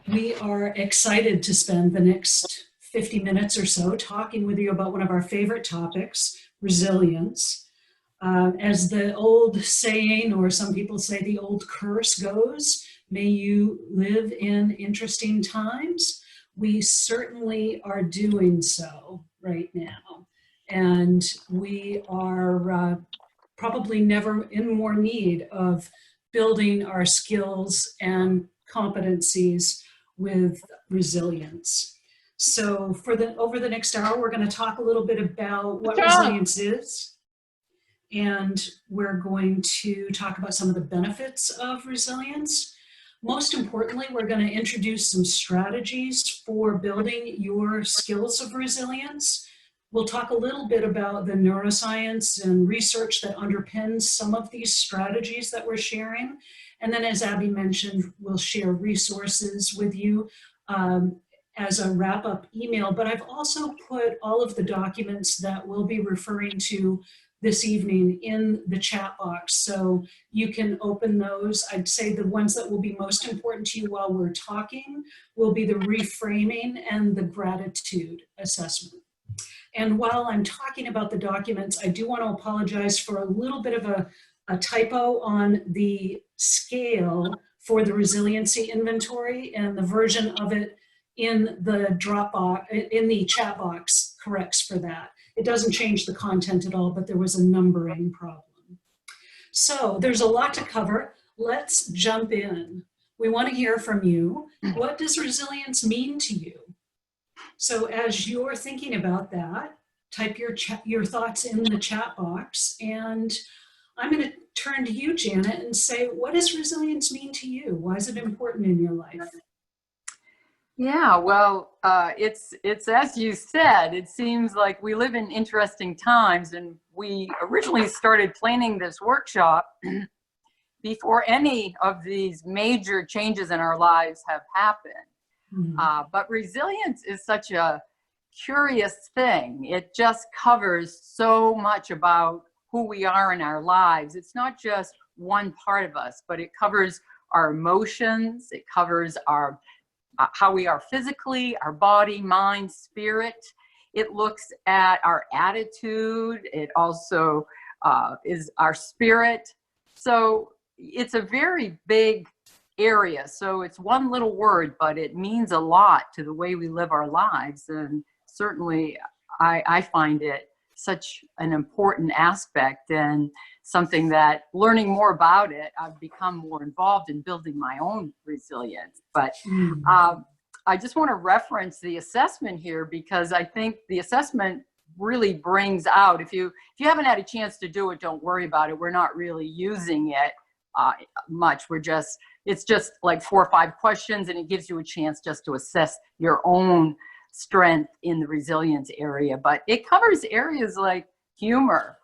We are excited to spend the next 50 minutes or so talking with you about one of our favorite topics, resilience. As the old saying, or some people say the old curse goes, may you live in interesting times. We certainly are doing so right now. And we are probably never in more need of building our skills and competencies with resilience. So over the next hour, we're going to talk a little bit about what resilience is, and we're going to talk about some of the benefits of resilience. Most importantly, we're going to introduce some strategies for building your skills of resilience. We'll talk a little bit about the neuroscience and research that underpins some of these strategies that we're sharing. And then, as Abby mentioned, we'll share resources with you as a wrap-up email. But I've also put all of the documents that we'll be referring to this evening in the chat box, so you can open those. I'd say the ones that will be most important to you while we're talking will be the reframing and the gratitude assessment. And while I'm talking about the documents, I do want to apologize for a little bit of a typo on the scale for the resiliency inventory, and the version of it in the Dropbox, in the chat box, corrects for that. It doesn't change the content at all, but there was a numbering problem. So there's a lot to cover. Let's jump in. We want to hear from you. What does resilience mean to you? So as you're thinking about that, type your thoughts in the chat box, and I'm going to turn to you, Janet, and say, what does resilience mean to you? Why is it important in your life? Yeah, well, it's as you said, it seems like we live in interesting times, and we originally started planning this workshop before any of these major changes in our lives have happened. But resilience is such a curious thing. It just covers so much about who we are in our lives. It's not just one part of us, but it covers our emotions. It covers our how we are physically, our body, mind, spirit. It looks at our attitude. It also is our spirit. So it's a very big area. So it's one little word, but it means a lot to the way we live our lives. And certainly I find it such an important aspect, and something that learning more about it, I've become more involved in building my own resilience. But I just want to reference the assessment here, because I think the assessment really brings out, if you haven't had a chance to do it, don't worry about it. We're not really using it much. It's just like 4 or 5 questions, and it gives you a chance just to assess your own strength in the resilience area. But it covers areas like humor.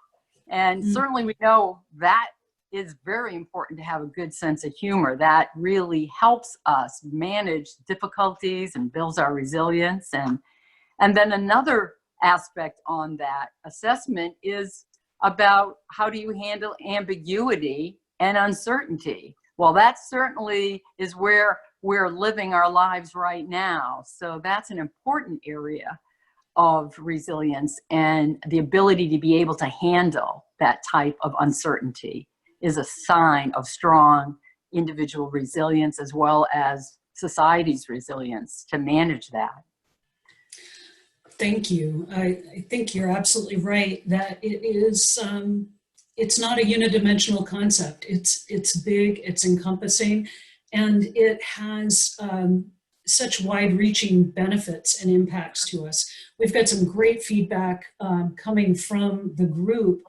And certainly we know that is very important to have a good sense of humor. That really helps us manage difficulties and builds our resilience. And then another aspect on that assessment is about how do you handle ambiguity and uncertainty. Well, that certainly is where we're living our lives right now. So that's an important area of resilience, and the ability to be able to handle that type of uncertainty is a sign of strong individual resilience, as well as society's resilience to manage that. Thank you. I think you're absolutely right that it is, it's not a unidimensional concept. It's big, it's encompassing, and it has such wide-reaching benefits and impacts to us. We've got some great feedback coming from the group.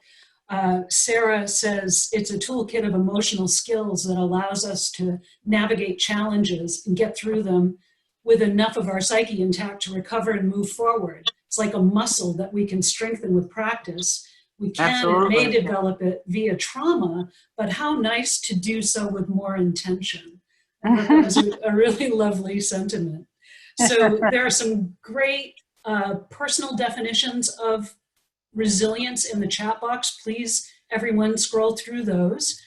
Sarah says it's a toolkit of emotional skills that allows us to navigate challenges and get through them with enough of our psyche intact to recover and move forward. It's like a muscle that we can strengthen with practice. We can and may develop it via trauma, but how nice to do so with more intention. That was a really lovely sentiment. So there are some great personal definitions of resilience in the chat box. Please, everyone, scroll through those.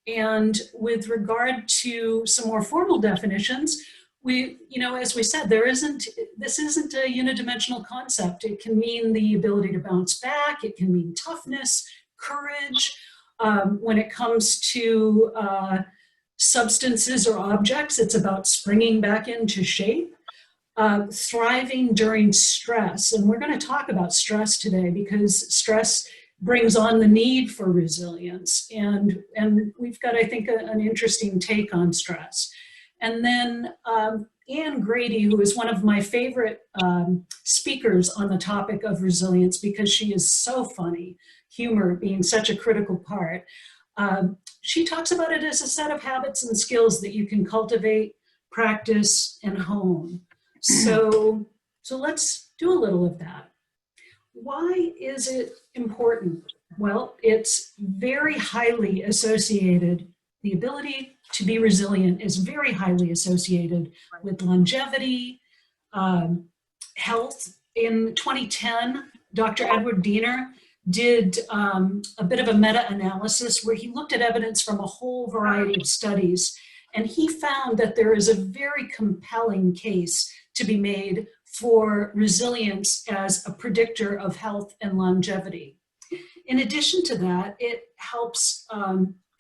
And with regard to some more formal definitions, as we said, this isn't a unidimensional concept. It can mean the ability to bounce back. It can mean toughness, courage. When it comes to substances or objects, it's about springing back into shape. Thriving during stress. And we're going to talk about stress today because stress brings on the need for resilience. And we've got, I think, an interesting take on stress. And then Anne Grady, who is one of my favorite speakers on the topic of resilience because she is so funny, humor being such a critical part. She talks about it as a set of habits and skills that you can cultivate, practice, and hone. So let's do a little of that. Why is it important? Well, it's very highly associated. The ability to be resilient is very highly associated with longevity, health. In 2010, Dr. Edward Diener did a bit of a meta-analysis where he looked at evidence from a whole variety of studies, and he found that there is a very compelling case to be made for resilience as a predictor of health and longevity. In addition to that, it helps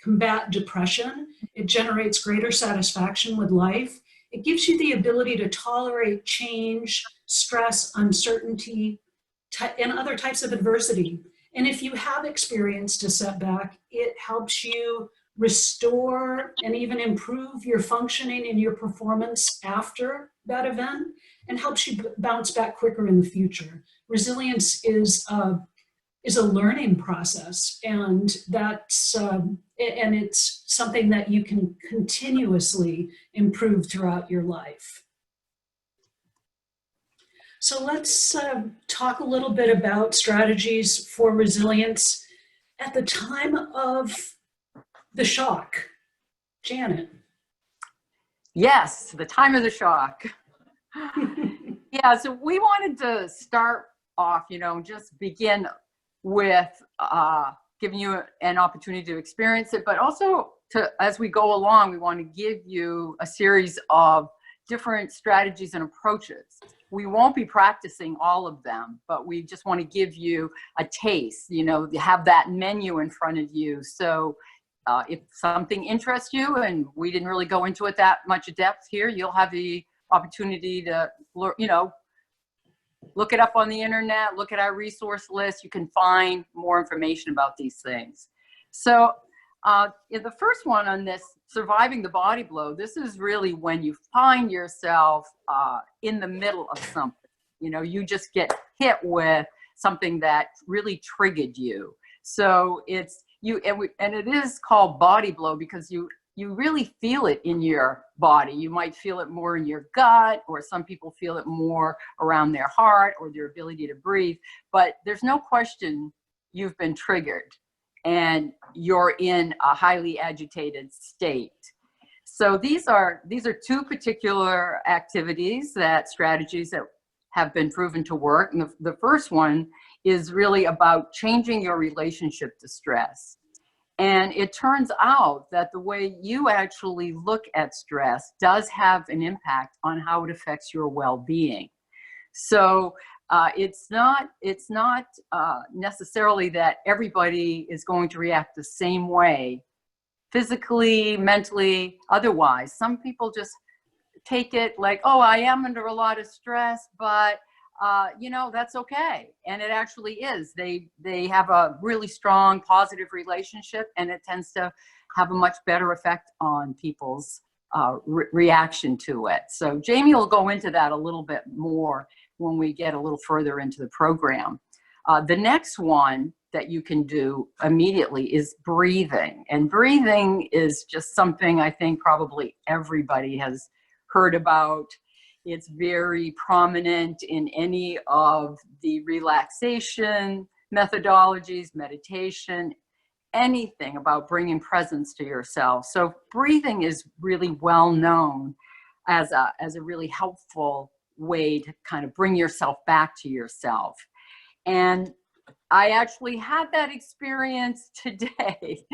combat depression. It generates greater satisfaction with life. It gives you the ability to tolerate change, stress, uncertainty, and other types of adversity. And if you have experienced a setback, it helps you restore and even improve your functioning and your performance after that event, and helps you bounce back quicker in the future. Resilience is a learning process, and it's something that you can continuously improve throughout your life. So let's talk a little bit about strategies for resilience at the time of the shock. Janet. Yes, the time of the shock. Yeah, so we wanted to start off, just begin with giving you an opportunity to experience it, but also as we go along, we want to give you a series of different strategies and approaches. We won't be practicing all of them, but we just want to give you a taste, have that menu in front of you. So if something interests you, and we didn't really go into it that much depth here, you'll have the opportunity to, look it up on the internet, look at our resource list. You can find more information about these things. So the first one on this, surviving the body blow, this is really when you find yourself in the middle of something. You just get hit with something that really triggered you. So it's and it is called body blow because you really feel it in your body. You might feel it more in your gut, or some people feel it more around their heart or their ability to breathe. But there's no question you've been triggered and you're in a highly agitated state. So these are two particular strategies that have been proven to work. And the first one is really about changing your relationship to stress. And it turns out that the way you actually look at stress does have an impact on how it affects your well-being. So it's not necessarily that everybody is going to react the same way, physically, mentally, otherwise. Some people just take it like, oh, I am under a lot of stress, but that's okay. And it actually is. They have a really strong positive relationship, and it tends to have a much better effect on people's reaction to it. So Jamie will go into that a little bit more when we get a little further into the program. The next one that you can do immediately is breathing. And breathing is just something I think probably everybody has heard about. It's very prominent in any of the relaxation methodologies, meditation, anything about bringing presence to yourself. So breathing is really well known as a really helpful way to kind of bring yourself back to yourself. And I actually had that experience today.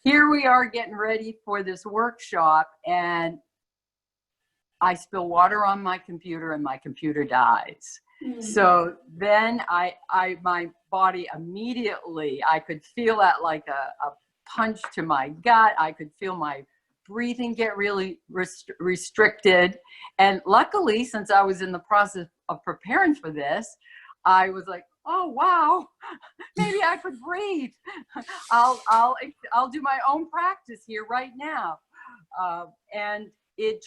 Here we are getting ready for this workshop, and I spill water on my computer and my computer dies. So then my body immediately, I could feel that like a punch to my gut. I could feel my breathing get really restricted. And luckily, since I was in the process of preparing for this, I was like, oh, wow, maybe I could breathe. I'll do my own practice here right now. And it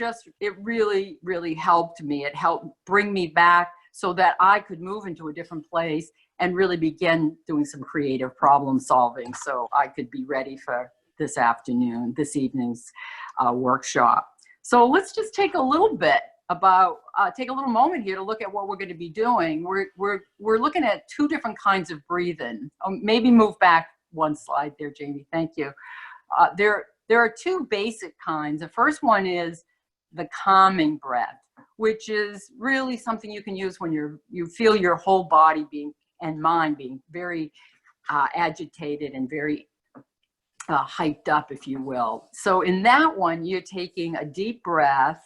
really, really helped me. It helped bring me back so that I could move into a different place and really begin doing some creative problem solving so I could be ready for this evening's workshop. So let's just take a little moment here to look at what we're going to be doing. We're looking at two different kinds of breathing. Maybe move back one slide there, Jamie. Thank you. There are two basic kinds. The first one is the calming breath, which is really something you can use when you feel your whole body and mind being very agitated and very hyped up, if you will. So in that one, you're taking a deep breath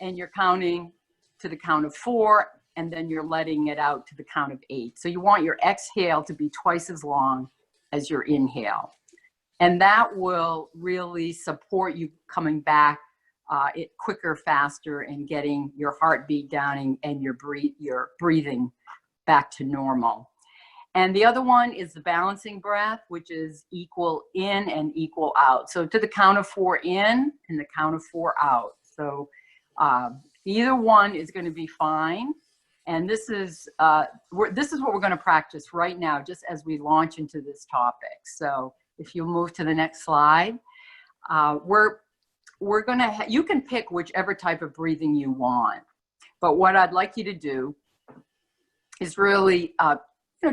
and you're counting to the count of 4, and then you're letting it out to the count of 8. So you want your exhale to be twice as long as your inhale. And that will really support you coming back quicker, faster, and getting your heartbeat down and your breathing back to normal. And the other one is the balancing breath, which is equal in and equal out. So to the count of 4 in and the count of 4 out. So either one is going to be fine. And this is what we're going to practice right now, just as we launch into this topic. So if you move to the next slide, we're going to, you can pick whichever type of breathing you want. But what I'd like you to do is really,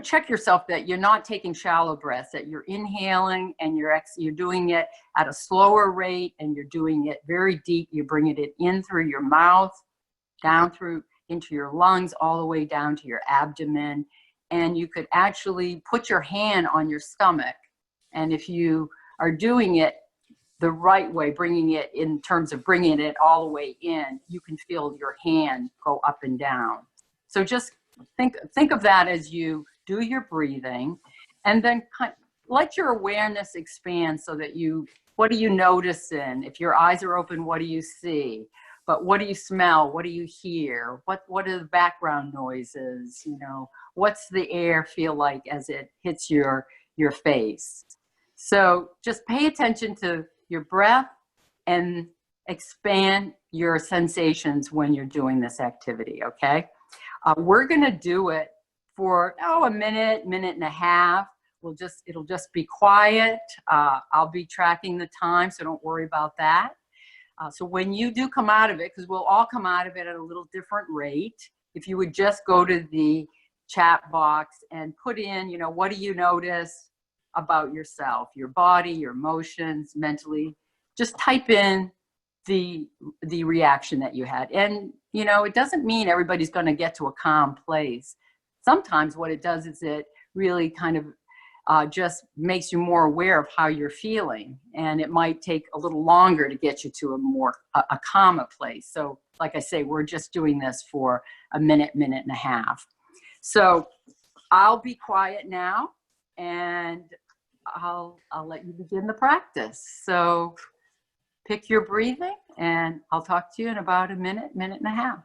check yourself that you're not taking shallow breaths, that you're inhaling and you're doing it at a slower rate, and you're doing it very deep. You're bringing it in through your mouth, down through into your lungs, all the way down to your abdomen. And you could actually put your hand on your stomach. And if you are doing it the right way, bringing it in terms of bringing it all the way in, you can feel your hand go up and down. So just think of that as you do your breathing, and then let your awareness expand so that what do you notice in? If your eyes are open, what do you see? But what do you smell? What do you hear? What are the background noises? What's the air feel like as it hits your face? So just pay attention to your breath and expand your sensations when you're doing this activity, okay? We're gonna do it for a minute and a half. It'll just be quiet. I'll be tracking the time, so don't worry about that. So when you do come out of it, because we'll all come out of it at a little different rate, if you would just go to the chat box and put in, what do you notice about yourself, your body, your emotions, mentally. Just type in the reaction that you had. And, it doesn't mean everybody's going to get to a calm place. Sometimes what it does is it really kind of just makes you more aware of how you're feeling. And it might take a little longer to get you to a calmer place. So like I say, we're just doing this for a minute and a half. So I'll be quiet now, and I'll let you begin the practice. So pick your breathing, and I'll talk to you in about a minute and a half.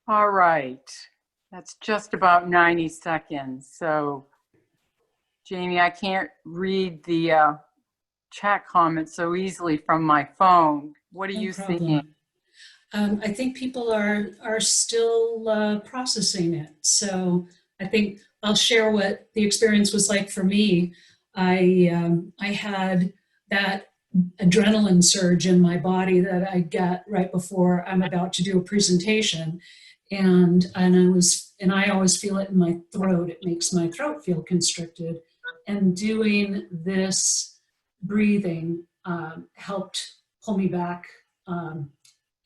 All right. That's just about 90 seconds. So, Jamie, I can't read the chat comments so easily from my phone. What are No you seeing? problem. I think people are still processing it. So I think I'll share what the experience was like for me. I had that adrenaline surge in my body that I get right before I'm about to do a presentation, and I always feel it in my throat. It makes my throat feel constricted, and doing this breathing helped pull me back.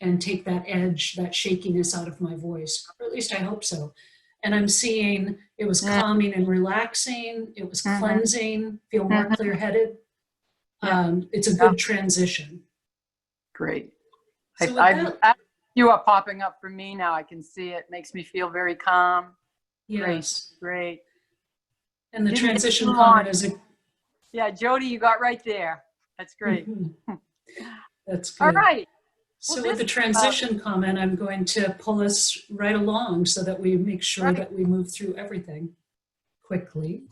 And take that edge, that shakiness out of my voice, or at least I hope so. And I'm seeing it was calming and relaxing, it was cleansing, feel more clear-headed. It's a good transition. Great. So You are popping up for me now. I can see it. Makes me feel very calm. yes. Great. And the transition comment is yeah, Jody, you got right there. That's great. That's good. All right. So with the transition comment, I'm going to pull us right along so that we make sure that we move through everything quickly.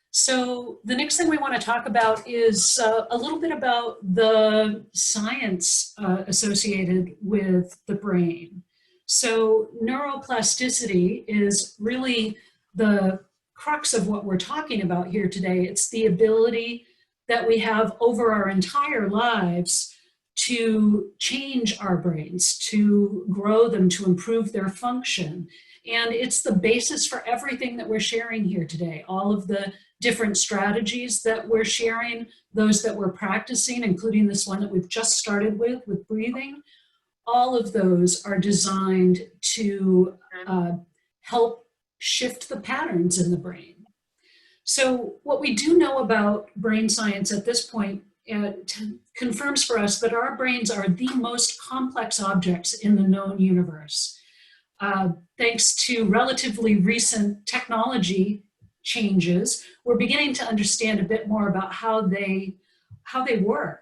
So the next thing we want to talk about is a little bit about the science associated with the brain. So neuroplasticity is really the crux of what we're talking about here today. It's the ability that we have over our entire lives to change our brains, to grow them, to improve their function. And it's the basis for everything that we're sharing here today. All of the different strategies that we're sharing, those that we're practicing, including this one that we've just started with breathing, all of those are designed to help shift the patterns in the brain. So what we do know about brain science at this point confirms for us that our brains are the most complex objects in the known universe. Thanks to relatively recent technology changes, we're beginning to understand a bit more about how they work.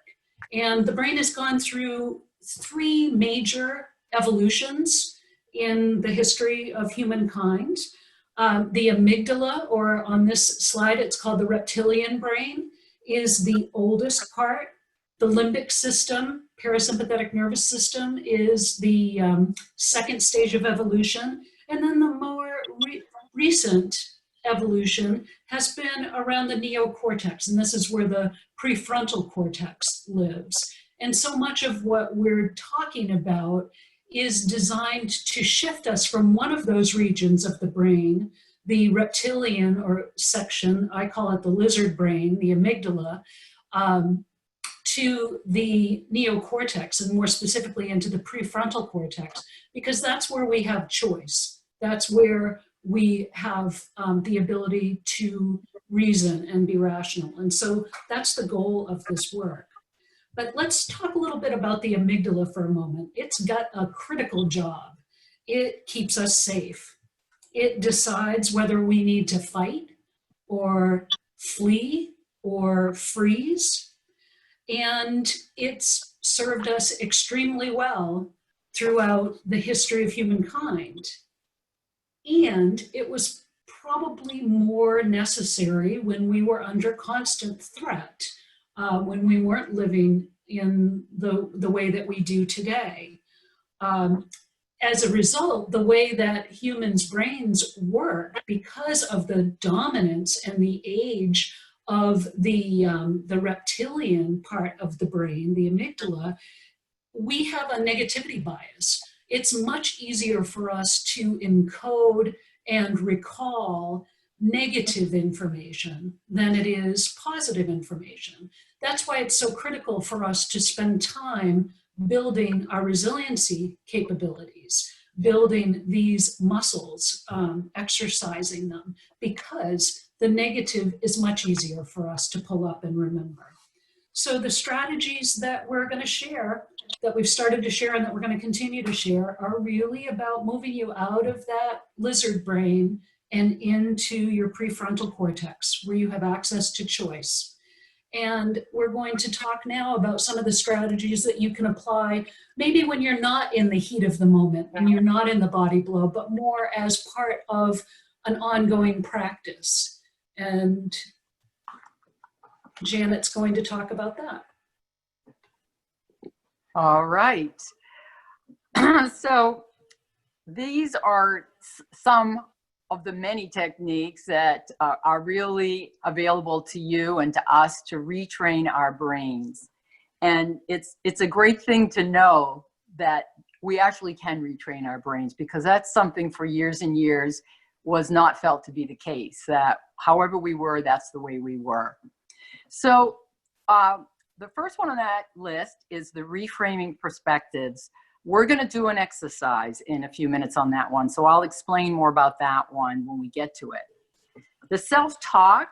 And the brain has gone through 3 major evolutions in the history of humankind. The amygdala, or on this slide, it's called the reptilian brain, is the oldest part. The limbic system, parasympathetic nervous system, is the second stage of evolution. And then the more recent evolution has been around the neocortex, and this is where the prefrontal cortex lives. And so much of what we're talking about is designed to shift us from one of those regions of the brain, the reptilian or section, I call it the lizard brain, the amygdala, to the neocortex, and more specifically into the prefrontal cortex, because that's where we have choice. That's where we have the ability to reason and be rational. And so that's the goal of this work. But let's talk a little bit about the amygdala for a moment. It's got a critical job. It keeps us safe. It decides whether we need to fight or flee or freeze. And it's served us extremely well throughout the history of humankind. And it was probably more necessary when we were under constant threat, when we weren't living in the way that we do today. As a result, the way that humans' brains work, because of the dominance and the age of the reptilian part of the brain, the amygdala, we have a negativity bias. It's much easier for us to encode and recall negative information than it is positive information. That's why it's so critical for us to spend time building our resiliency capabilities, building these muscles, exercising them, because the negative is much easier for us to pull up and remember. So the strategies that we're going to share, that we've started to share and that we're going to continue to share, are really about moving you out of that lizard brain and into your prefrontal cortex, where you have access to choice. And we're going to talk now about some of the strategies that you can apply, maybe when you're not in the heat of the moment, when you're not in the body blow, but more as part of an ongoing practice. And Janet's going to talk about that. All right. So these are some of the many techniques that are really available to you and to us to retrain our brains. And it's a great thing to know that we actually can retrain our brains, because that's something for years and years was not felt to be the case, that however we were, that's the way we were. So the first one on that list is the reframing perspectives. We're going to do an exercise in a few minutes on that one, so I'll explain more about that one when we get to it. The self-talk,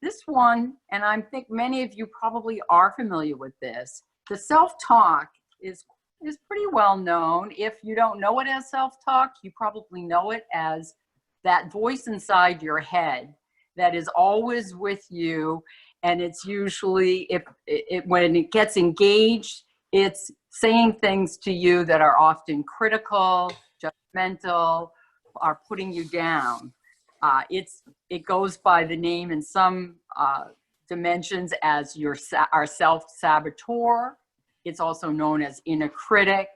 this one, and I think many of you probably are familiar with this, the self-talk is pretty well known. If you don't know it as self-talk, you probably know it as that voice inside your head that is always with you, and it's usually, when it gets engaged, it's saying things to you that are often critical, judgmental, are putting you down. It goes by the name in some dimensions as our self-saboteur. It's also known as inner critic.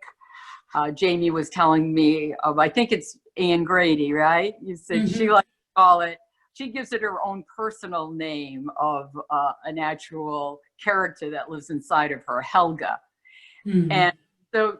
Jamie was telling me of, I think it's Anne Grady, right? You said she likes to call it, she gives it her own personal name of an actual character that lives inside of her, Helga. And so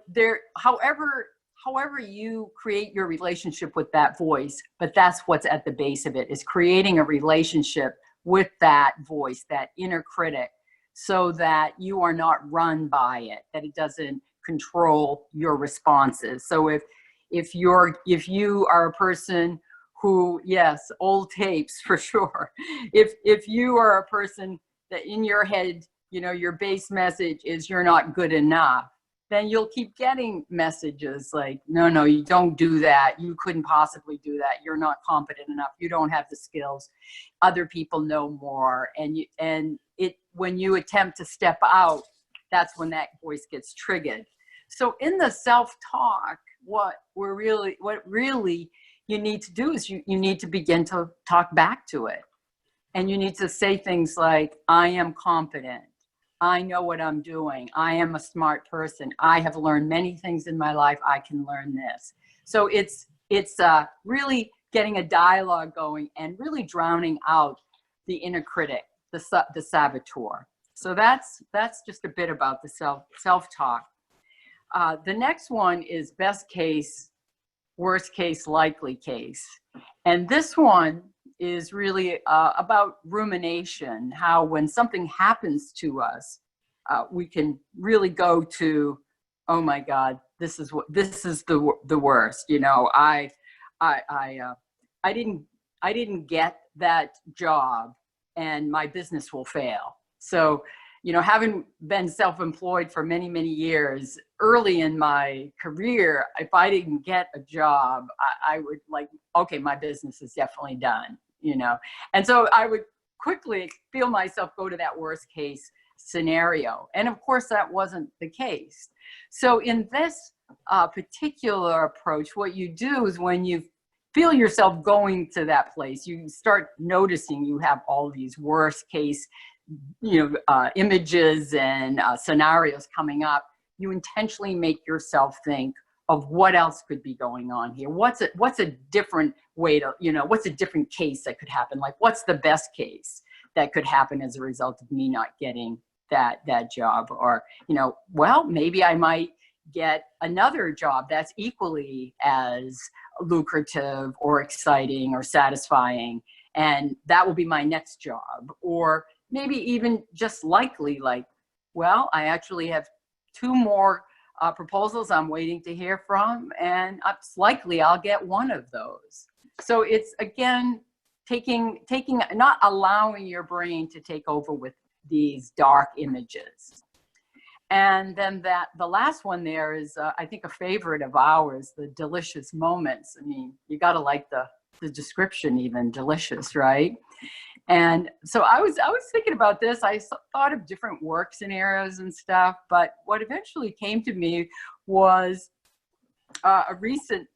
however you create your relationship with that voice, but that's what's at the base of it, is creating a relationship with that voice, that inner critic, so that you are not run by it, that it doesn't control your responses. So if you are a person who, yes, old tapes for sure. If you are a person that in your head, your base message is you're not good enough, then you'll keep getting messages like, no, you don't do that. You couldn't possibly do that. You're not competent enough. You don't have the skills. Other people know more. And when you attempt to step out, that's when that voice gets triggered. So in the self-talk, what really you need to do is you need to begin to talk back to it. And you need to say things like, I am competent. I know what I'm doing. I am a smart person. I have learned many things in my life. I can learn this. So it's really getting a dialogue going and really drowning out the inner critic, the saboteur. So that's just a bit about the self-talk. The next one is best case, worst case, likely case. And this one is really about rumination, how when something happens to us, we can really go to, oh my God, this is the worst. I didn't get that job and my business will fail. So, having been self-employed for many, many years, early in my career, if I didn't get a job, I would okay, my business is definitely done, And so I would quickly feel myself go to that worst case scenario. And of course, that wasn't the case. So in this particular approach, what you do is when you feel yourself going to that place, you start noticing you have all these worst case images and scenarios coming up. You intentionally make yourself think of what else could be going on here. What's a different way to, what's a different case that could happen? Like, what's the best case that could happen as a result of me not getting that job? Or, well, maybe I might get another job that's equally as lucrative or exciting or satisfying, and that will be my next job. Or maybe even just likely, like, well, I actually have 2 more proposals I'm waiting to hear from, and it's likely I'll get one of those. So it's, again, not allowing your brain to take over with these dark images. And then the last one there is, I think, a favorite of ours, the delicious moments. I mean, you got to like the description even, delicious, right? And so I was thinking about this. I thought of different work scenarios and stuff, but what eventually came to me was a recent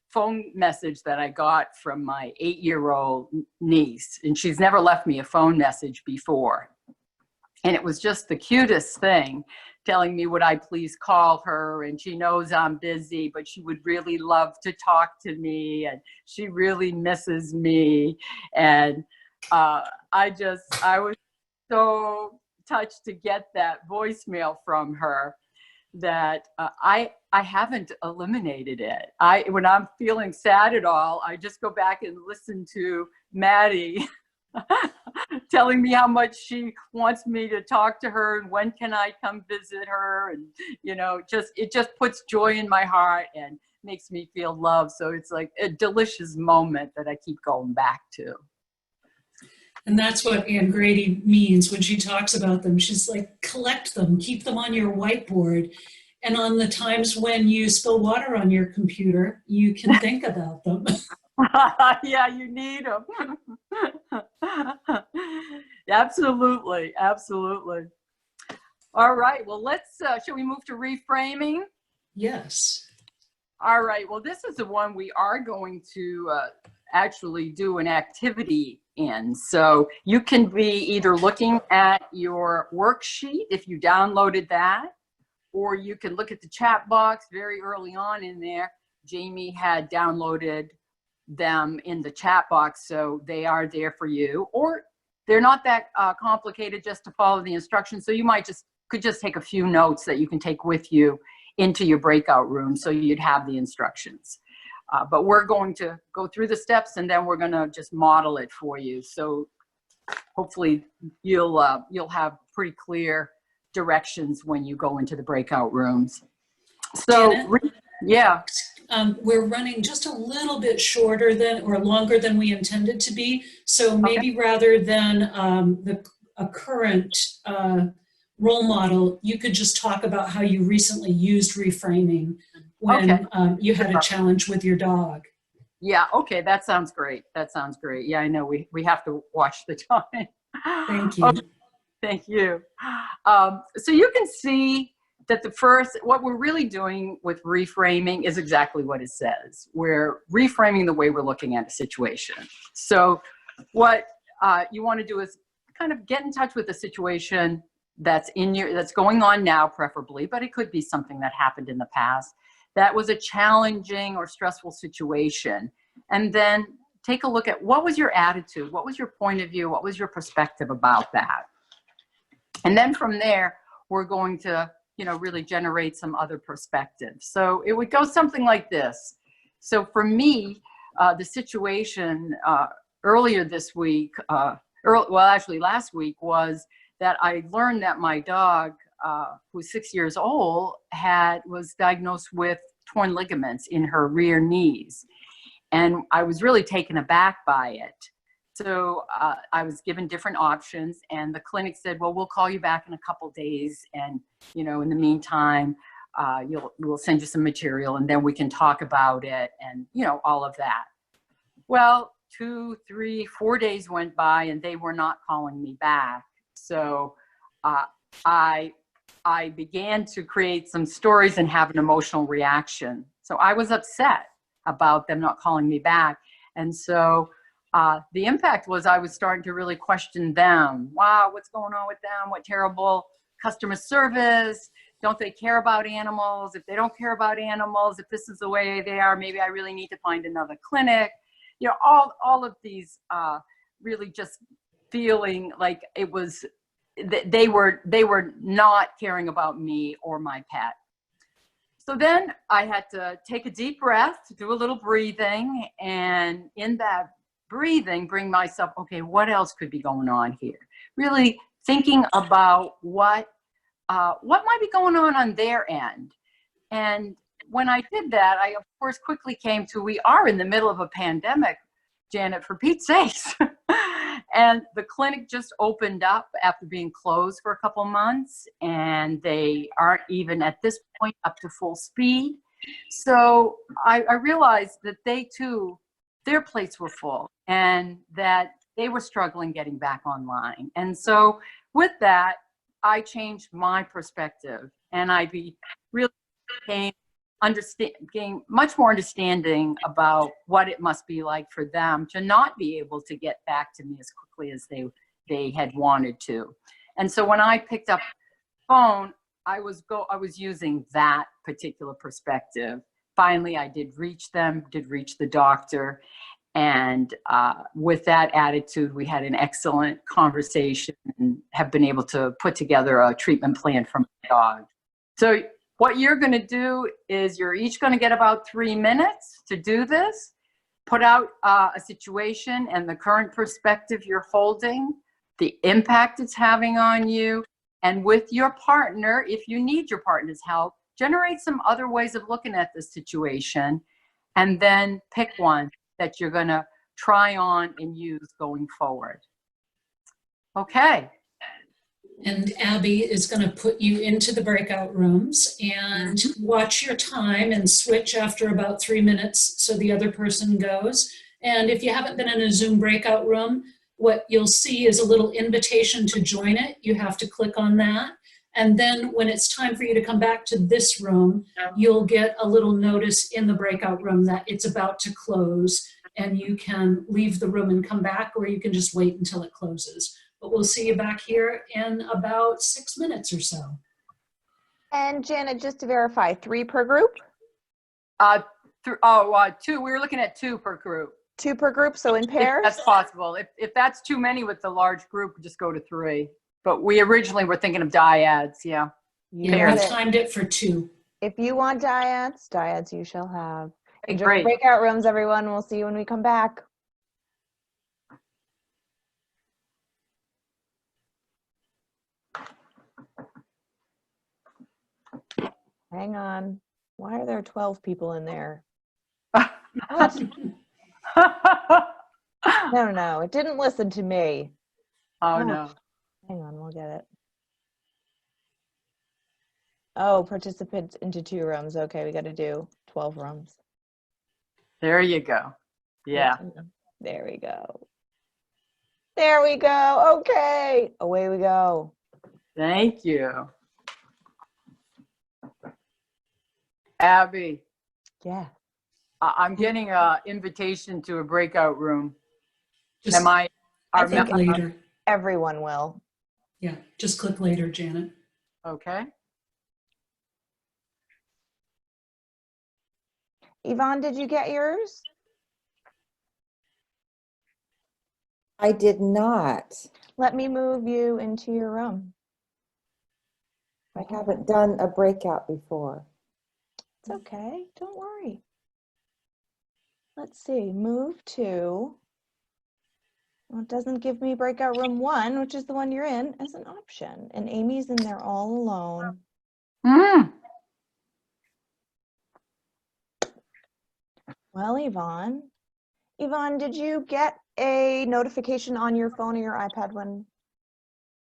phone message that I got from my 8-year-old niece, and she's never left me a phone message before. And it was just the cutest thing, telling me would I please call her, and she knows I'm busy, but she would really love to talk to me, and she really misses me. And I was so touched to get that voicemail from her that I haven't eliminated it. When I'm feeling sad at all, I just go back and listen to Maddie telling me how much she wants me to talk to her and when can I come visit her, and it just puts joy in my heart and makes me feel loved. So it's like a delicious moment that I keep going back to. And that's what Ann Grady means when she talks about them. She's like, collect them, keep them on your whiteboard. And on the times when you spill water on your computer, you can think about them. Yeah, you need them. Absolutely, absolutely. All right, well, shall we move to reframing? Yes. All right, well, this is the one we are going to actually do an activity in. So you can be either looking at your worksheet if you downloaded that, or you can look at the chat box very early on in there. Jamie had downloaded them in the chat box, so they are there for you. Or they're not that complicated, just to follow the instructions. So you could just take a few notes that you can take with you into your breakout room, so you'd have the instructions. But we're going to go through the steps, and then we're going to just model it for you. So hopefully you'll have pretty clear directions when you go into the breakout rooms. So Janet? Yeah. We're running just a little bit shorter than, or longer than we intended to be. So maybe rather than a current role model, you could just talk about how you recently used reframing when you had a challenge with your dog. Yeah, okay, that sounds great. That sounds great. Yeah, I know we have to watch the time. Thank you. Okay, thank you. So you can see that what we're really doing with reframing is exactly what it says. We're reframing the way we're looking at a situation. So what you want to do is kind of get in touch with the situation that's going on now, preferably, but it could be something that happened in the past that was a challenging or stressful situation. And then take a look at what was your attitude, what was your point of view, what was your perspective about that. And then from there, we're going to really generate some other perspectives. So it would go something like this. So for me, the situation earlier this week, actually last week, was that I learned that my dog, who's 6 years old, was diagnosed with torn ligaments in her rear knees. And I was really taken aback by it. So I was given different options, and the clinic said, well, we'll call you back in a couple days. And, in the meantime, we'll send you some material, and then we can talk about it and, all of that. Well, 2, 3, 4 days went by, and they were not calling me back. So I began to create some stories and have an emotional reaction. So I was upset about them not calling me back. And so the impact was I was starting to really question them. Wow, what's going on with them? What terrible customer service. Don't they care about animals? If they don't care about animals, if this is the way they are, maybe I really need to find another clinic. All of these really just feeling like it was, they were not caring about me or my pet. So then I had to take a deep breath, do a little breathing, and in that breathing, bring myself, okay, what else could be going on here? Really thinking about what might be going on their end. And when I did that, I, of course, quickly came to, we are in the middle of a pandemic, Janet, for Pete's sakes. And the clinic just opened up after being closed for a couple months, and they aren't even at this point up to full speed. So I realized that they too, their plates were full, and that they were struggling getting back online. And so with that, I changed my perspective, and really gained much more understanding about what it must be like for them to not be able to get back to me as quickly as they had wanted to. And so when I picked up the phone, I was using that particular perspective. Finally, I did reach them, did reach the doctor. And with that attitude, we had an excellent conversation and have been able to put together a treatment plan for my dog. So what you're going to do is you're each going to get about 3 minutes to do this. Put out a situation and the current perspective you're holding, the impact it's having on you, and with your partner, if you need your partner's help, generate some other ways of looking at the situation, and then pick one that you're going to try on and use going forward. Okay. And Abby is going to put you into the breakout rooms and watch your time and switch after about 3 minutes so the other person goes. And if you haven't been in a Zoom breakout room, what you'll see is a little invitation to join it. You have to click on that. And then when it's time for you to come back to this room, you'll get a little notice in the breakout room that it's about to close, and you can leave the room and come back, or you can just wait until it closes. But we'll see you back here in about 6 minutes or so. And Janet, just to verify, 3 per group? 2. We were looking at 2 per group. 2 per group, so in pairs? If that's possible. If that's too many with the large group, just go to 3. But we originally were thinking of dyads, yeah. Yeah, we timed it for 2. If you want dyads you shall have. Okay, Enjoy great. the breakout rooms, everyone. We'll see you when we come back. Hang on. Why are there 12 people in there? What? No, it didn't listen to me. Oh, no. Hang on, we'll get it. Oh, participants into 2 rooms. Okay, we got to do 12 rooms. There you go. Yeah. There we go. There we go. Okay, away we go. Thank you. Abby. Yeah. I'm getting an invitation to a breakout room. Just, I think later. Everyone will. Yeah, just click later, Janet. Okay. Yvonne, did you get yours? I did not. Let me move you into your room. I haven't done a breakout before. It's okay. Don't worry. Let's see. Move to. Well, it doesn't give me breakout room 1, which is the one you're in, as an option. And Amy's in there all alone. Well, Yvonne, did you get a notification on your phone or your iPad when?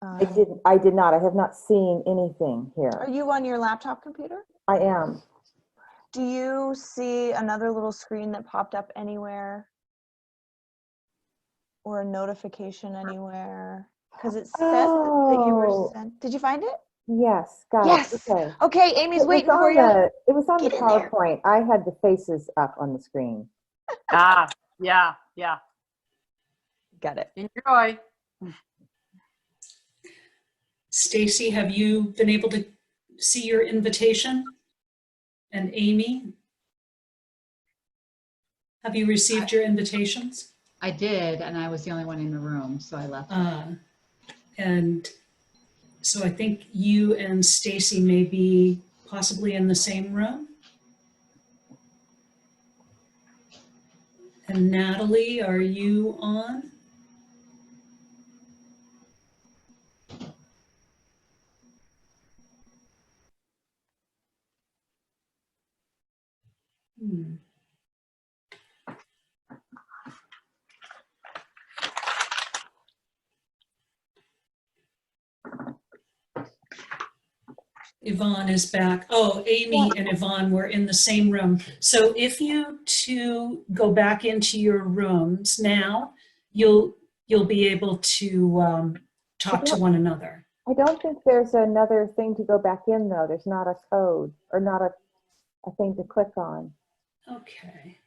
I did not. I have not seen anything here. Are you on your laptop computer? I am. Do you see another little screen that popped up anywhere? Or a notification anywhere? Because it says that you were sent. Did you find it? Yes, got Yes. it. Okay. Okay, Amy's waiting for you. It was on Get the in there. PowerPoint. I had the faces up on the screen. Yeah. Got it. Enjoy. Stacy, have you been able to see your invitation? And Amy, have you received your invitations? I did, and I was the only one in the room, so I left. And so I think you and Stacy may be possibly in the same room. And Natalie, are you on? Yvonne is back. Oh, Amy and Yvonne were in the same room. So if you two go back into your rooms now, you'll you'll be able to talk to one another. I don't think there's another thing to go back in, though. There's not a code or not a thing to click on. Okay.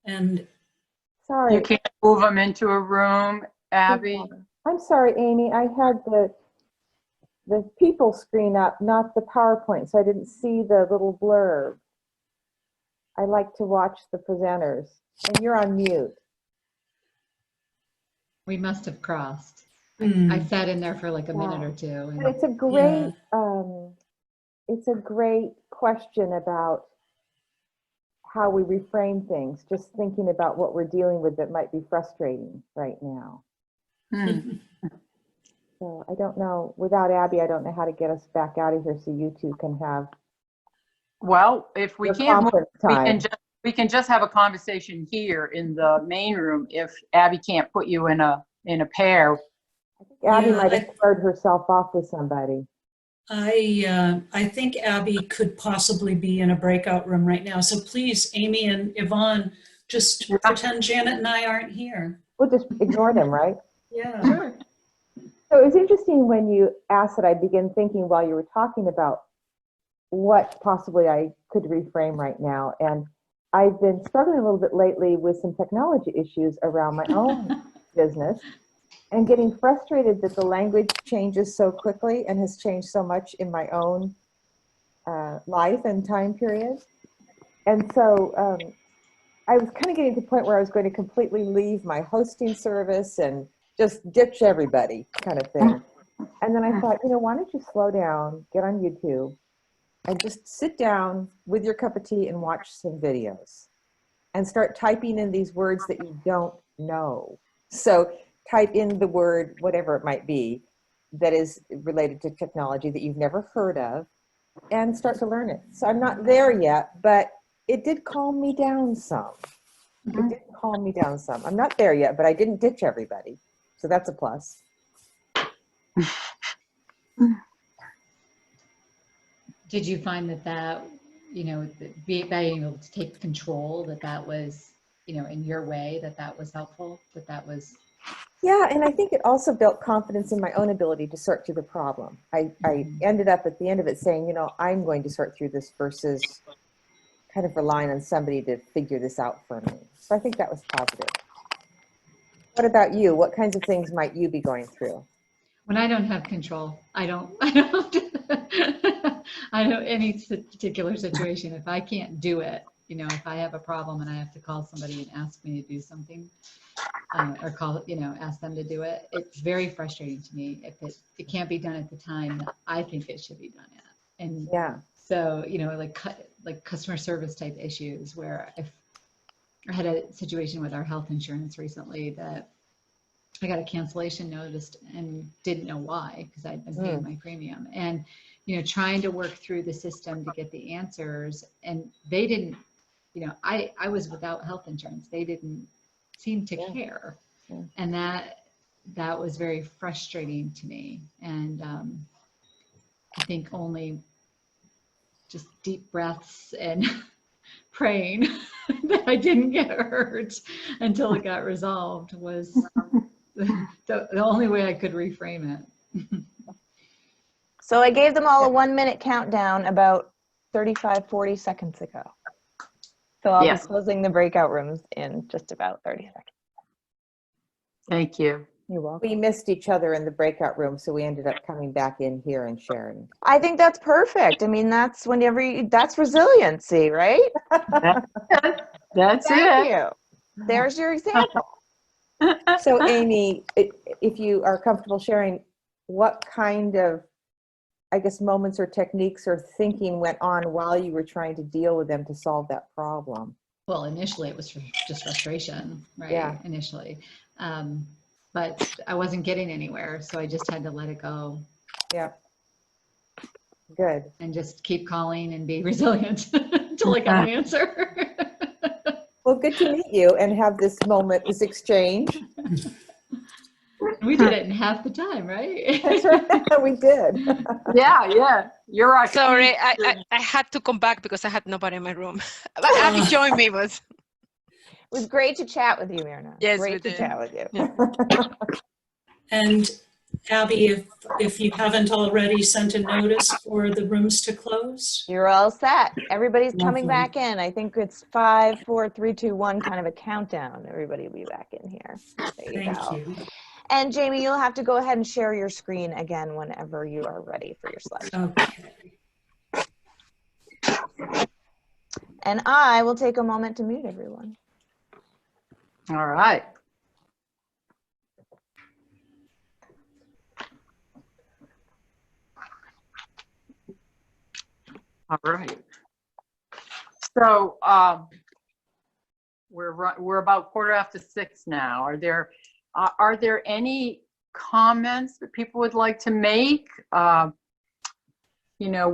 And Sorry. You can't move them into a room, Abby. I'm sorry, Amy. I had the people screen up, not the PowerPoint, so I didn't see the little blurb. I like to watch the presenters, and you're on mute. We must have crossed. Hmm. I sat in there for like a minute or two. But And it's a great question about how we reframe things, just thinking about what we're dealing with that might be frustrating right now. So I don't know, without Abby, I don't know how to get us back out of here so you two can have Well, if we your can't move, conference time. we can just have a conversation here in the main room if Abby can't put you in a pair. Abby Yeah, might have squared herself off with somebody. I think Abby could possibly be in a breakout room right now. So please, Amy and Yvonne, just pretend Janet and I aren't here. We'll just ignore them, right? Yeah. sure. So it was interesting when you asked that. I began thinking while you were talking about what possibly I could reframe right now. And I've been struggling a little bit lately with some technology issues around my own business and getting frustrated that the language changes so quickly and has changed so much in my own life and time period. And so I was kind of getting to the point where I was going to completely leave my hosting service and just ditch everybody kind of thing. And then I thought, why don't you slow down, get on YouTube, and just sit down with your cup of tea and watch some videos and start typing in these words that you don't know. So type in the word, whatever it might be, that is related to technology that you've never heard of, and start to learn it. So I'm not there yet, but it did calm me down some. It did calm me down some. I'm not there yet, but I didn't ditch everybody. So that's a plus. Did you find that, being able to take control, that was, in your way, that was helpful, that was. Yeah, and I think it also built confidence in my own ability to sort through the problem. I ended up at the end of it saying, I'm going to sort through this versus kind of relying on somebody to figure this out for me. So I think that was positive. What about you? What kinds of things might you be going through? When I don't have control, I don't any particular situation, if I can't do it, if I have a problem and I have to call somebody and ask me to do something, or ask them to do it, it's very frustrating to me if it can't be done at the time that I think it should be done at. And yeah. So, like customer service type issues where I had a situation with our health insurance recently that I got a cancellation notice and didn't know why, because I'd been paying my premium, and trying to work through the system to get the answers, and they didn't, I was without health insurance. They didn't seem to care, and that was very frustrating to me. And I think only just deep breaths and praying that I didn't get hurt until it got resolved was the only way I could reframe it. So I gave them all a 1 minute countdown about 35, 40 seconds ago. So I'll be closing the breakout rooms in just about 30 seconds. Thank you. You're welcome. We missed each other in the breakout room, so we ended up coming back in here and sharing. I think that's perfect. I mean, that's that's resiliency, right? That's Thank it. you. There's your example. So Amy, if you are comfortable sharing, what kind of, I guess, moments or techniques or thinking went on while you were trying to deal with them to solve that problem? Well, initially it was just frustration, right? Yeah. Initially. But I wasn't getting anywhere, so I just had to let it go. Yeah. Good. And just keep calling and be resilient until I got an answer. Well, good to meet you and have this moment, this exchange. We did it in half the time, right? That's right. We did. Yeah. You're right. Sorry, I had to come back because I had nobody in my room. But Abby joined me, but was great to chat with you, Myrna. Yes, great it to is. chat with you. Yeah. And Abby, if you haven't already sent a notice for the rooms to close. You're all set. Everybody's coming Lovely. back in. I think it's 5, 4, 3, 2, 1, kind of a countdown. Everybody will be back in here. There you Thank go. you. And Jamie, you'll have to go ahead and share your screen again whenever you are ready for your slideshow. Okay. And I will take a moment to mute everyone. All right. All right. So we're about 6:15 now. Are there any comments that people would like to make? You know,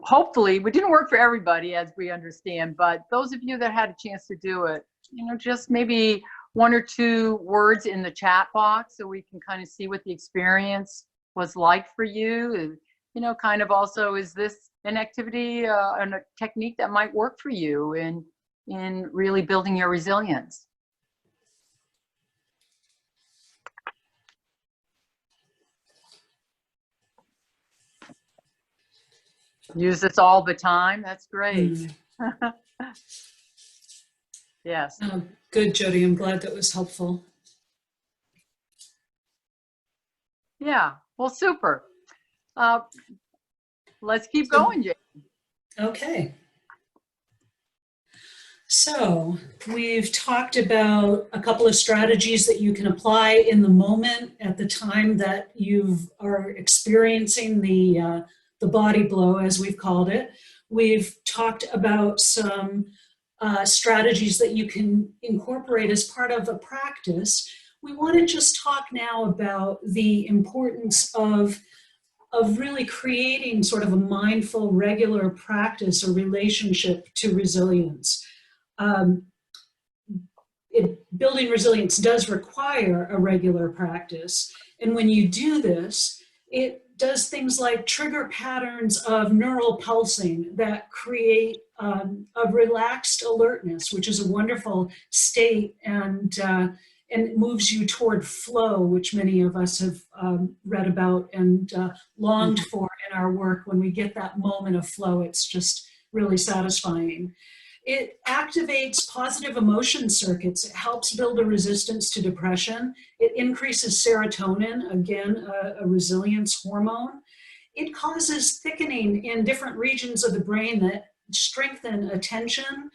hopefully, it didn't work for everybody, as we understand, but those of you that had a chance to do it, you know, just maybe 1 or 2 words in the chat box so we can kind of see what the experience was like for you. And, you know, kind of also, is this an activity and a technique that might work for you in really building your resilience? Use this all the time. That's great. Yes. Good, Jody. I'm glad that was helpful. Yeah. Well, super. Let's keep going, Jay. Okay. So we've talked about a couple of strategies that you can apply in the moment at the time that you are experiencing the body blow, as we've called it. We've talked about some strategies that you can incorporate as part of a practice. We want to just talk now about the importance of really creating sort of a mindful, regular practice or relationship to resilience. Building resilience does require a regular practice. And when you do this, it does things like trigger patterns of neural pulsing that create a relaxed alertness, which is a wonderful state, and it moves you toward flow, which many of us have read about and longed for in our work. When we get that moment of flow, it's just really satisfying. It activates positive emotion circuits. It helps build a resistance to depression. It increases serotonin, again, a resilience hormone. It causes thickening in different regions of the brain that strengthen attention,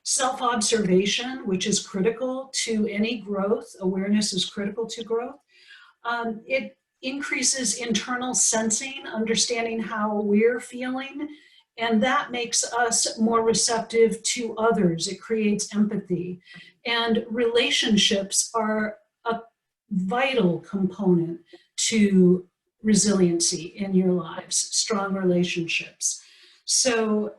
self-observation, which is critical to any growth. Awareness is critical to growth. It increases internal sensing, understanding how we're feeling, and that makes us more receptive to others. It creates empathy. And relationships are a vital component to resiliency in your lives, strong relationships. So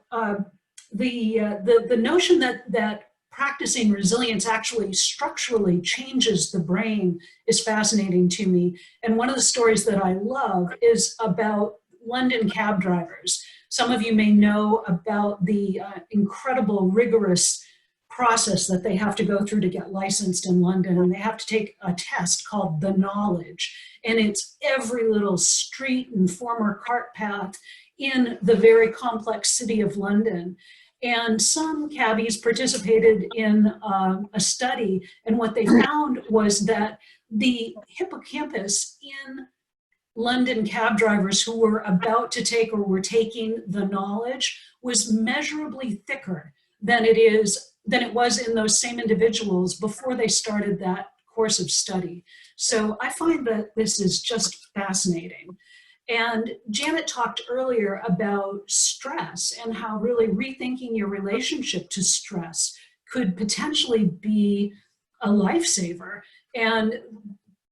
the notion that practicing resilience actually structurally changes the brain is fascinating to me. And one of the stories that I love is about London cab drivers. Some of you may know about the incredible rigorous process that they have to go through to get licensed in London, and they have to take a test called the Knowledge, and it's every little street and former cart path in the very complex city of London. And some cabbies participated in a study, and what they found was that the hippocampus in London cab drivers who were about to take or were taking the Knowledge was measurably thicker than it was in those same individuals before they started that course of study. So I find that this is just fascinating. And Janet talked earlier about stress and how really rethinking your relationship to stress could potentially be a lifesaver. And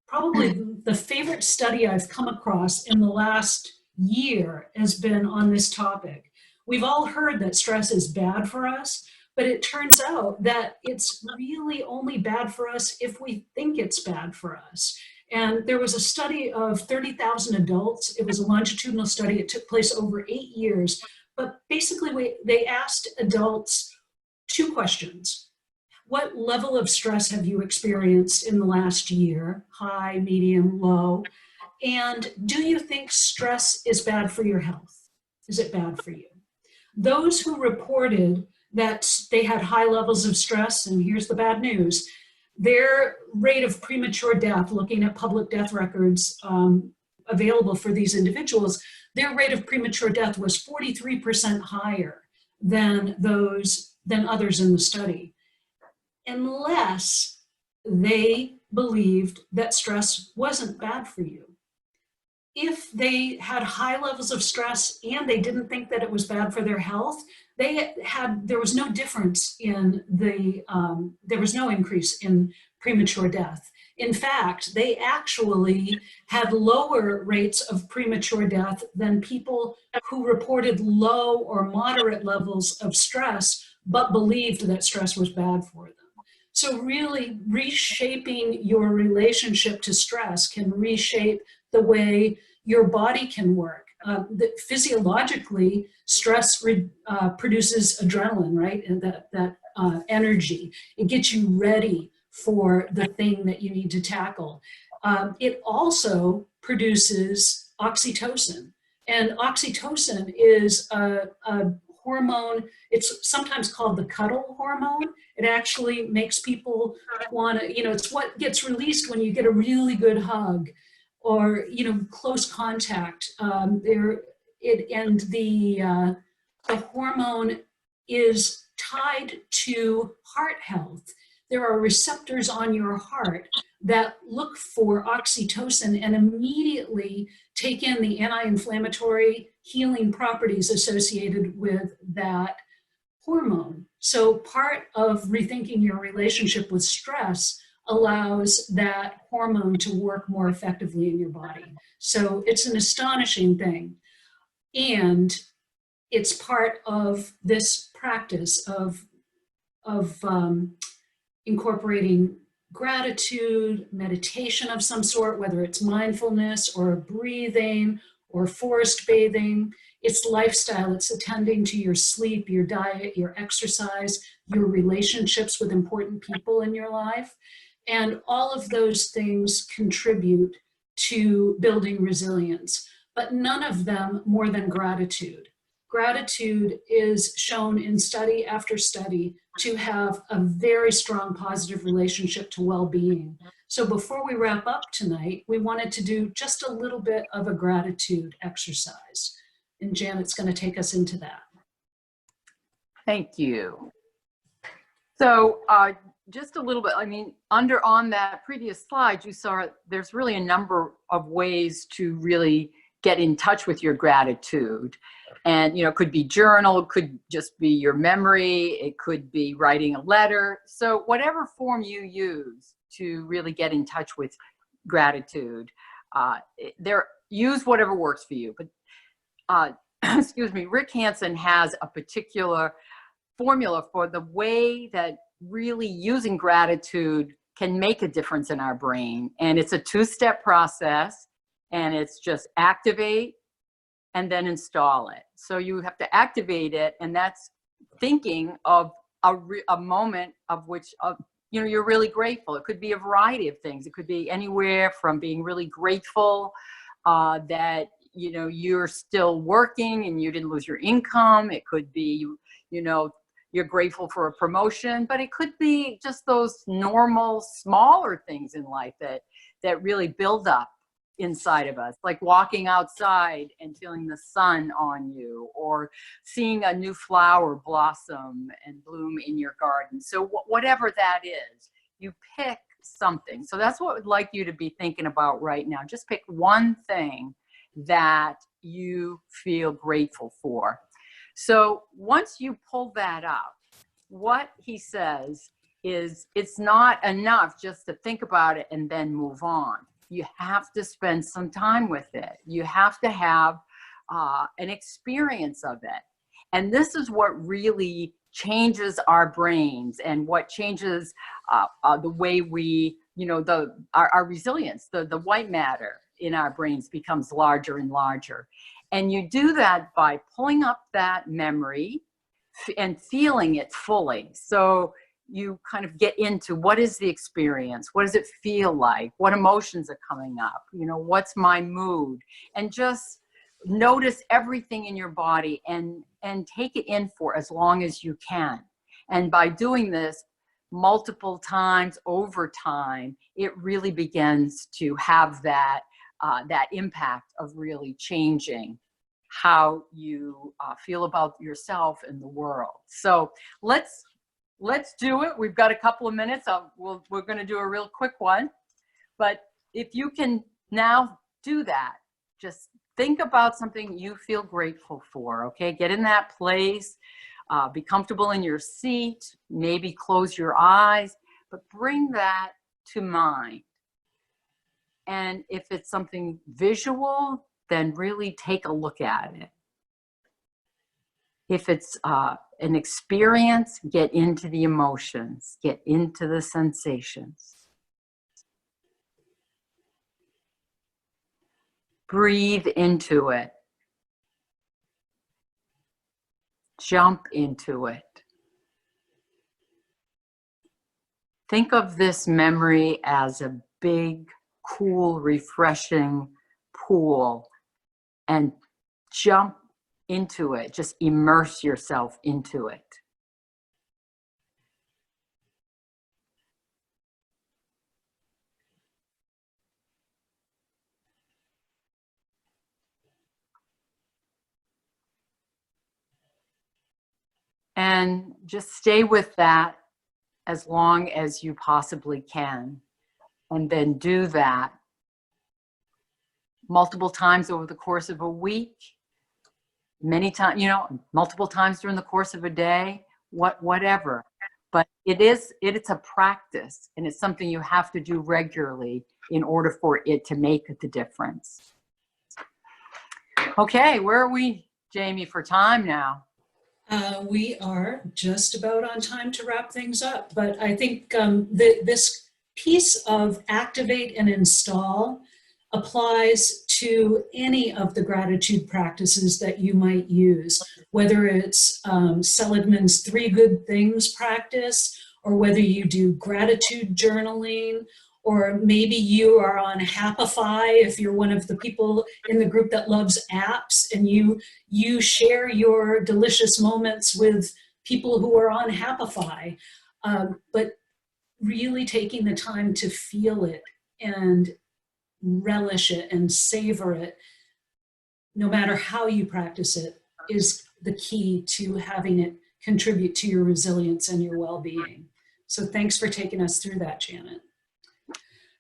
probably the favorite study I've come across in the last year has been on this topic. We've all heard that stress is bad for us, but it turns out that it's really only bad for us if we think it's bad for us. And there was a study of 30,000 adults. It was a longitudinal study. It took place over 8 years. But basically, they asked adults 2 questions. What level of stress have you experienced in the last year? High, medium, low? And do you think stress is bad for your health? Is it bad for you? Those who reported that they had high levels of stress, and here's the bad news, their rate of premature death, looking at public death records available for these individuals, their rate of premature death was 43% higher than others in the study, unless they believed that stress wasn't bad for you. If they had high levels of stress and they didn't think that it was bad for their health, there was no difference in there was no increase in premature death. In fact, they actually had lower rates of premature death than people who reported low or moderate levels of stress, but believed that stress was bad for them. So really reshaping your relationship to stress can reshape the way your body can work. Physiologically, stress produces adrenaline, right? And that energy. It gets you ready for the thing that you need to tackle. It also produces oxytocin. And oxytocin is a hormone. It's sometimes called the cuddle hormone. It actually makes people want to, it's what gets released when you get a really good hug or, close contact. The hormone is tied to heart health. There are receptors on your heart that look for oxytocin and immediately take in the anti-inflammatory healing properties associated with that hormone. So part of rethinking your relationship with stress allows that hormone to work more effectively in your body. So it's an astonishing thing. And it's part of this practice of incorporating gratitude, meditation of some sort, whether it's mindfulness or breathing or forest bathing. It's lifestyle. It's attending to your sleep, your diet, your exercise, your relationships with important people in your life. And all of those things contribute to building resilience, but none of them more than gratitude. Gratitude is shown in study after study to have a very strong positive relationship to well-being. So before we wrap up tonight, we wanted to do just a little bit of a gratitude exercise. And Janet's going to take us into that. Thank you. So just a little bit, on that previous slide, you saw there's really a number of ways to really get in touch with your gratitude. And, it could be journal, it could just be your memory, it could be writing a letter. So whatever form you use to really get in touch with gratitude, use whatever works for you. But excuse me, Rick Hansen has a particular formula for the way that really using gratitude can make a difference in our brain. And it's a 2-step process, and it's just activate and then install it. So you have to activate it, and that's thinking of a moment of which you're really grateful. It could be a variety of things. It could be anywhere from being really grateful that you're still working and you didn't lose your income. It could be you're grateful for a promotion, but it could be just those normal smaller things in life that really build up inside of us, like walking outside and feeling the sun on you, or seeing a new flower blossom and bloom in your garden. So whatever that is, you pick something. So that's what I'd like you to be thinking about right now. Just pick one thing that you feel grateful for. So once you pull that up, what he says is it's not enough just to think about it and then move on. You have to spend some time with it. You have to have an experience of it. And this is what really changes our brains and what changes the way we, our resilience, the white matter in our brains becomes larger and larger. And you do that by pulling up that memory, and feeling it fully. So you kind of get into what is the experience? What does it feel like? What emotions are coming up? You know, what's my mood? And just notice everything in your body and take it in for as long as you can. And by doing this multiple times over time, it really begins to have that impact of really changing how you feel about yourself and the world. So let's do it. We've got a couple of minutes. We're going to do a real quick one. But if you can now do that, just think about something you feel grateful for, okay? Get in that place. Be comfortable in your seat. Maybe close your eyes, but bring that to mind. And if it's something visual, then really take a look at it. If it's an experience, get into the emotions, get into the sensations. Breathe into it. Jump into it. Think of this memory as a big, cool, refreshing pool and jump into it. Just immerse yourself into it. And just stay with that as long as you possibly can. And then do that multiple times over the course of a week, many times, multiple times during the course of a day, whatever. But it's a practice, and it's something you have to do regularly in order for it to make the difference. Okay, where are we, Jamie, for time now? We are just about on time to wrap things up, but I think this piece of activate and install applies to any of the gratitude practices that you might use, whether it's Seligman's 3 Good Things practice, or whether you do gratitude journaling, or maybe you are on Happify if you're one of the people in the group that loves apps, and you share your delicious moments with people who are on Happify. But really taking the time to feel it and relish it and savor it, no matter how you practice it, is the key to having it contribute to your resilience and your well-being. So thanks for taking us through that, Janet.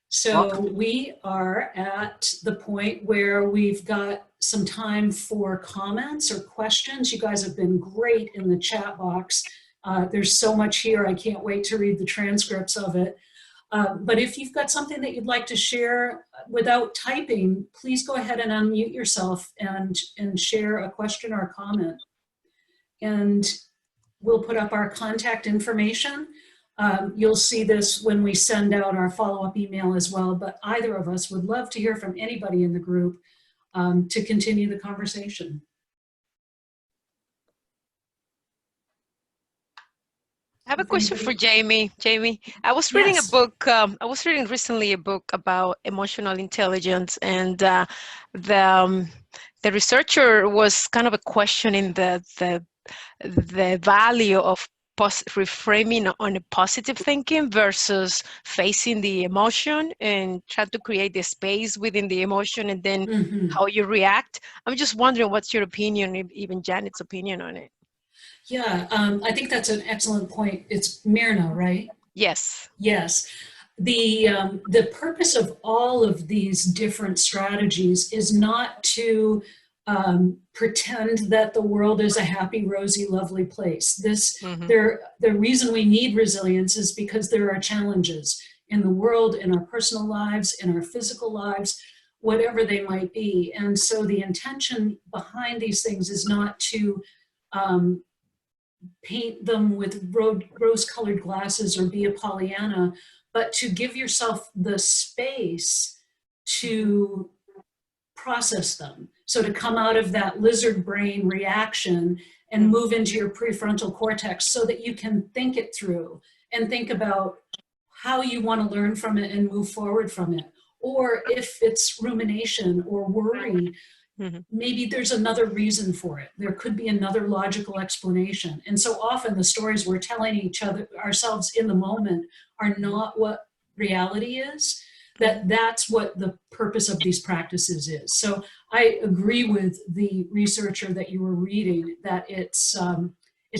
So we are at the point where we've got some time for comments or questions. You guys have been great in the chat box. There's so much here. I can't wait to read the transcripts of it. But if you've got something that you'd like to share without typing, please go ahead and unmute yourself and share a question or a comment. And we'll put up our contact information. You'll see this when we send out our follow-up email as well, but either of us would love to hear from anybody in the group to continue the conversation. I have a question for Jamie. Jamie, I was reading a Yes. book. I was reading recently a book about emotional intelligence, and the researcher was kind of questioning the value of reframing on a positive thinking versus facing the emotion and try to create the space within the emotion and then how you react. I'm just wondering, what's your opinion, even Janet's opinion on it? Yeah, I think that's an excellent point. It's Myrna, right? Yes. Yes. The purpose of all of these different strategies is not to pretend that the world is a happy, rosy, lovely place. The reason we need resilience is because there are challenges in the world, in our personal lives, in our physical lives, whatever they might be. And so the intention behind these things is not to paint them with rose-colored glasses or be a Pollyanna, but to give yourself the space to process them. So to come out of that lizard brain reaction and move into your prefrontal cortex so that you can think it through and think about how you want to learn from it and move forward from it. Or if it's rumination or worry, maybe there's another reason for it. There could be another logical explanation. And so often the stories we're telling each other, ourselves in the moment, are not what reality is. That's what the purpose of these practices is. So I agree with the researcher that you were reading that it's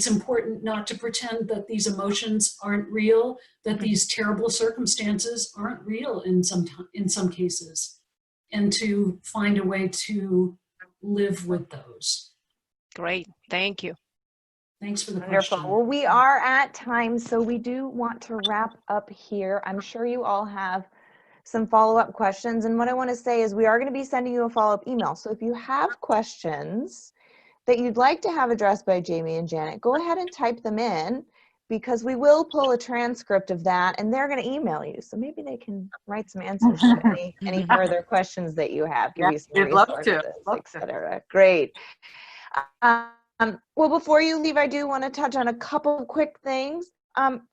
important not to pretend that these emotions aren't real, that these terrible circumstances aren't real in some cases, and to find a way to live with those. Great, thank you. Thanks for the Wonderful. question. Well, we are at time, so we do want to wrap up here. I'm sure you all have some follow-up questions. And what I want to say is we are going to be sending you a follow-up email. So if you have questions that you'd like to have addressed by Jamie and Janet, go ahead and type them in, because we will pull a transcript of that and they're going to email you. So maybe they can write some answers to any further questions that you have, give you some We'd love resources, to. etc. Great. Well, before you leave, I do want to touch on a couple of quick things.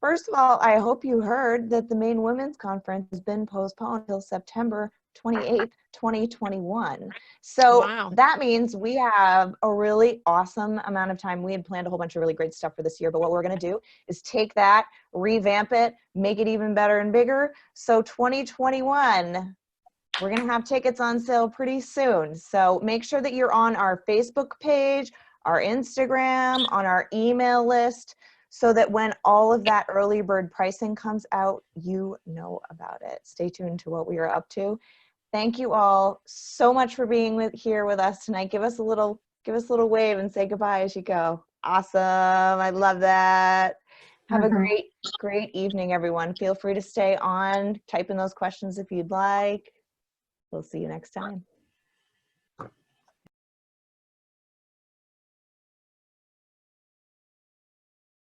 First of all, I hope you heard that the Maine Women's Conference has been postponed until September 28th, 2021. So Wow. that means we have a really awesome amount of time. We had planned a whole bunch of really great stuff for this year, but what we're going to do is take that, revamp it, make it even better and bigger. So 2021, we're going to have tickets on sale pretty soon. So make sure that you're on our Facebook page, our Instagram, on our email list, so that when all of that early bird pricing comes out, you know about it. Stay tuned to what we are up to. Thank you all so much for being here with us tonight. Give us a little wave and say goodbye as you go. Awesome. I love that. Have a great evening, everyone. Feel free to stay on, type in those questions if you'd like. We'll see you next time.